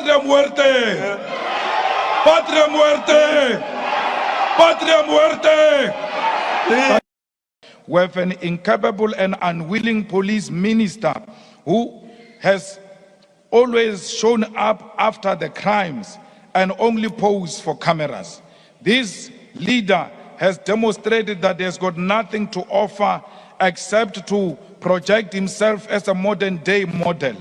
Patria muerte! Patria muerte! Patria muerte! We have an incapable and unwilling police minister who has always shown up after the crimes and only pose for cameras. This leader has demonstrated that he has got nothing to offer except to project himself as a modern-day model.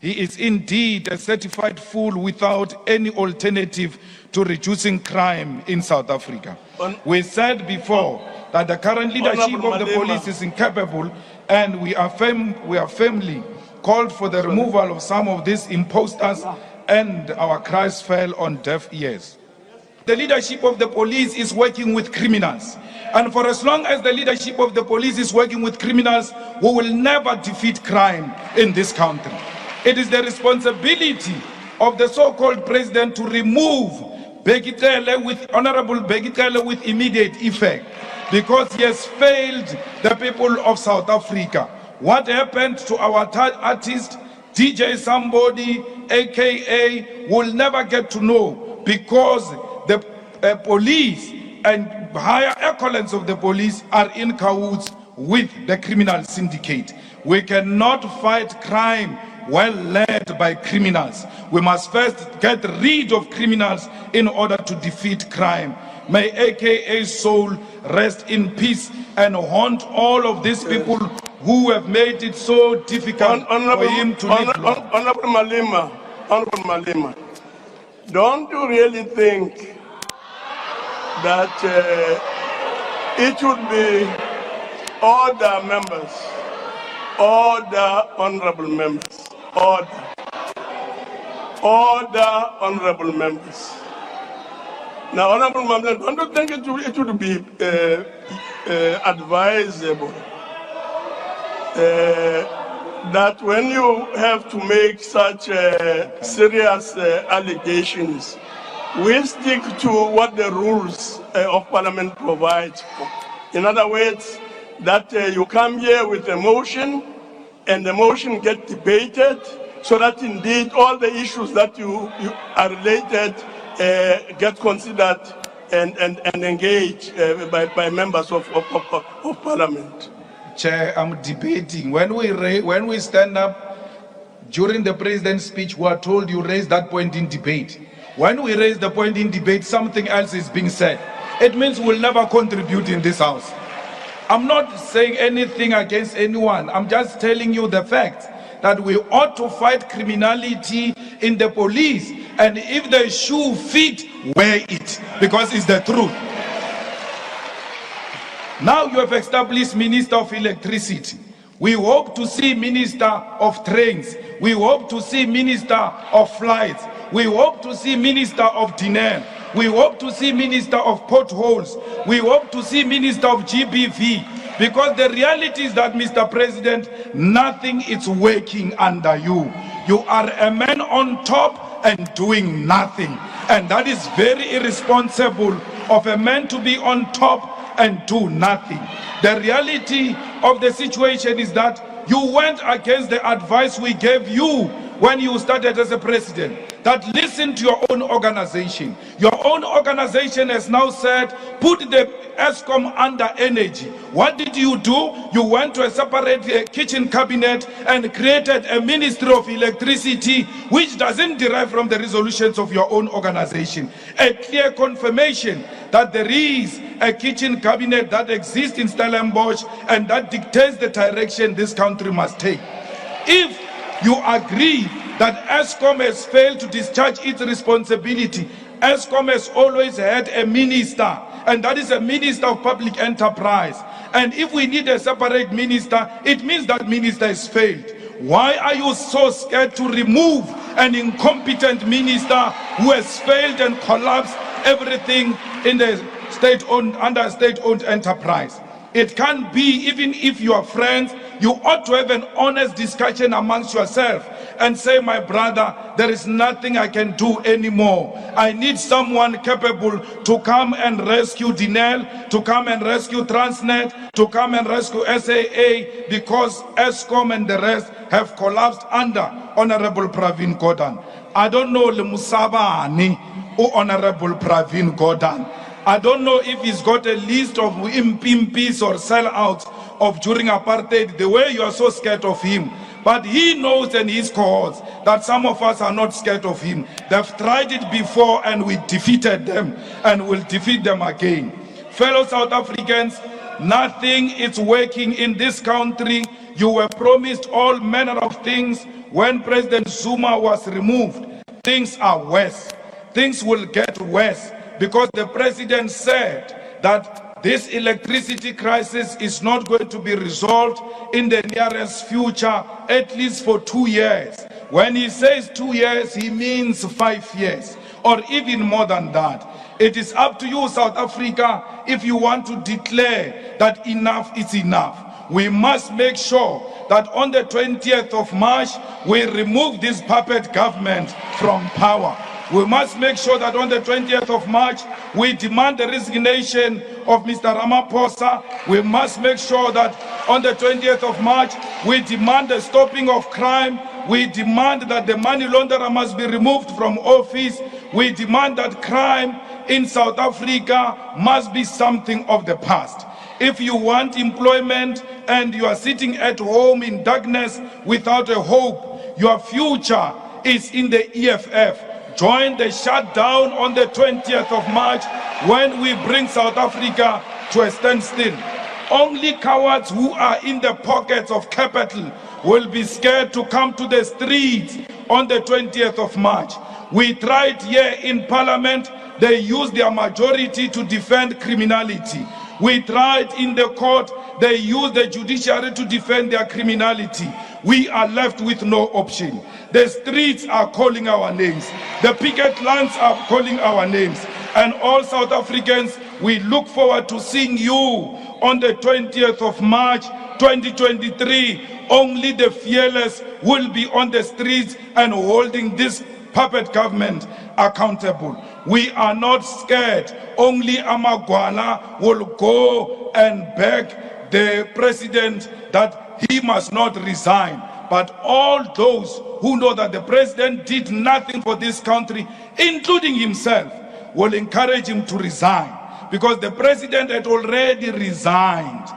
He is indeed a certified fool without any alternative to reducing crime in South Africa. We said before that the current leadership of the police is incapable, and we are firmly called for the removal of some of these imposters, and our cries fell on deaf ears. The leadership of the police is working with criminals. And for as long as the leadership of the police is working with criminals, we will never defeat crime in this country. It is the responsibility of the so-called president to remove Honorable Begitele with immediate effect, because he has failed the people of South Africa. What happened to our artist, DJ Somebody, aka, will never get to know, because the police and higher echelons of the police are in cahoots with the criminal syndicate. We cannot fight crime well led by criminals. We must first get rid of criminals in order to defeat crime. May AKA's soul rest in peace and haunt all of these people who have made it so difficult for him to live long. Honorable Malema, don't you really think that it should be all the members, all the honorable members, all the honorable members. Now, honorable members, don't you think it would be advisable that when you have to make such serious allegations, we stick to what the rules of Parliament provide for? In other words, that you come here with a motion, and the motion gets debated, so that indeed all the issues that you are related get considered and engaged by members of Parliament. Chair, I'm debating. When we stand up during the president's speech, we are told you raise that point in debate. When we raise the point in debate, something else is being said. It means we'll never contribute in this house. I'm not saying anything against anyone. I'm just telling you the fact that we ought to fight criminality in the police. And if the shoe fit, wear it, because it's the truth. Now you have established Minister of Electricity. We hope to see Minister of Trains. We hope to see Minister of Flights. We hope to see Minister of Dinner. We hope to see Minister of Potholes. We hope to see Minister of GBV. Because the reality is that, Mr. President, nothing is working under you. You are a man on top and doing nothing. And that is very irresponsible of a man to be on top and do nothing. The reality of the situation is that you went against the advice we gave you when you started as a president, that listen to your own organization. Your own organization has now said, put the ESCOM under energy. What did you do? You went to a separate kitchen cabinet and created a Ministry of Electricity, which doesn't derive from the resolutions of your own organization. A clear confirmation that there is a kitchen cabinet that exists in Stellenbosch and that dictates the direction this country must take. If you agree that ESCOM has failed to discharge its responsibility, ESCOM has always had a minister, and that is a Minister of Public Enterprise. And if we need a separate minister, it means that minister has failed. Why are you so scared to remove an incompetent minister who has failed and collapsed everything in the state-owned, under state-owned enterprise? It can't be, even if you are friends, you ought to have an honest discussion amongst yourself and say, my brother, there is nothing I can do anymore. I need someone capable to come and rescue Dinel, to come and rescue Transnet, to come and rescue SAA, because ESCOM and the rest have collapsed under Honorable Pravin Gordhan. I don't know le Musabani or Honorable Pravin Gordhan. I don't know if he's got a list of impimpis or sellouts of during apartheid, the way you are so scared of him. But he knows and his cohorts that some of us are not scared of him. They've tried it before and we defeated them and will defeat them again. Fellow South Africans, nothing is working in this country. You were promised all manner of things. When President Zuma was removed, things are worse. Things will get worse. Because the president said that this electricity crisis is not going to be resolved in the nearest future, at least for 2 years. When he says 2 years, he means 5 years, or even more than that. It is up to you, South Africa, if you want to declare that enough is enough. We must make sure that on the 20th of March, we remove this puppet government from power. We must make sure that on the 20th of March, we demand the resignation of Mr. Ramaphosa. We must make sure that on the 20th of March, we demand the stopping of crime. We demand that the money launderer must be removed from office. We demand that crime in South Africa must be something of the past. If you want employment and you are sitting at home in darkness without a hope, your future is in the EFF. Join the shutdown on the 20th of March when we bring South Africa to a standstill. Only cowards who are in the pockets of capital will be scared to come to the streets on the 20th of March. We tried here in Parliament. They used their majority to defend criminality. We tried in the court. They used the judiciary to defend their criminality. We are left with no option. The streets are calling our names. The picket lines are calling our names. And all South Africans, we look forward to seeing you on the 20th of March, 2023. Only the fearless will be on the streets and holding this puppet government accountable. We are not scared. Only Amagwala will go and beg the president that he must not resign. But all those who know that the president did nothing for this country, including himself, will encourage him to resign, because the president had already resigned.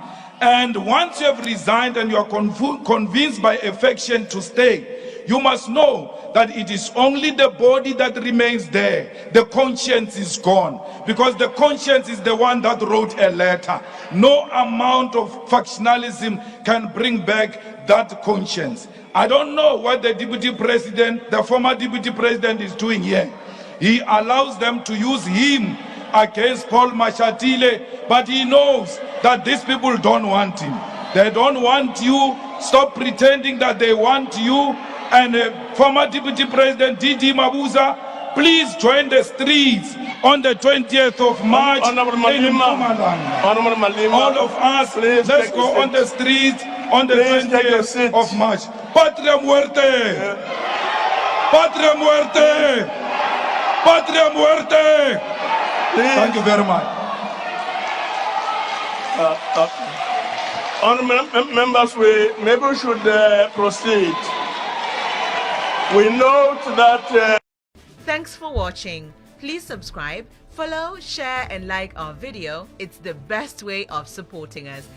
And once you have resigned and you are convinced by affection to stay, you must know that it is only the body that remains there. The conscience is gone, because the conscience is the one that wrote a letter. No amount of factionalism can bring back that conscience. I don't know what the deputy president, the former deputy president, is doing here. He allows them to use him against Paul Mashatile, but he knows that these people don't want him. They don't want you. Stop pretending that they want you. And former deputy president Didi Mabuza, please join the streets on the 20th of March in Mpumalanga. All of us, let's go on the streets on the 20th of March. Patria muerte! Patria muerte! Patria muerte! Thank you very much. Honourable members, maybe we should proceed. We note that... Thanks for watching. Please subscribe, follow, share and like our video. It's the best way of supporting us.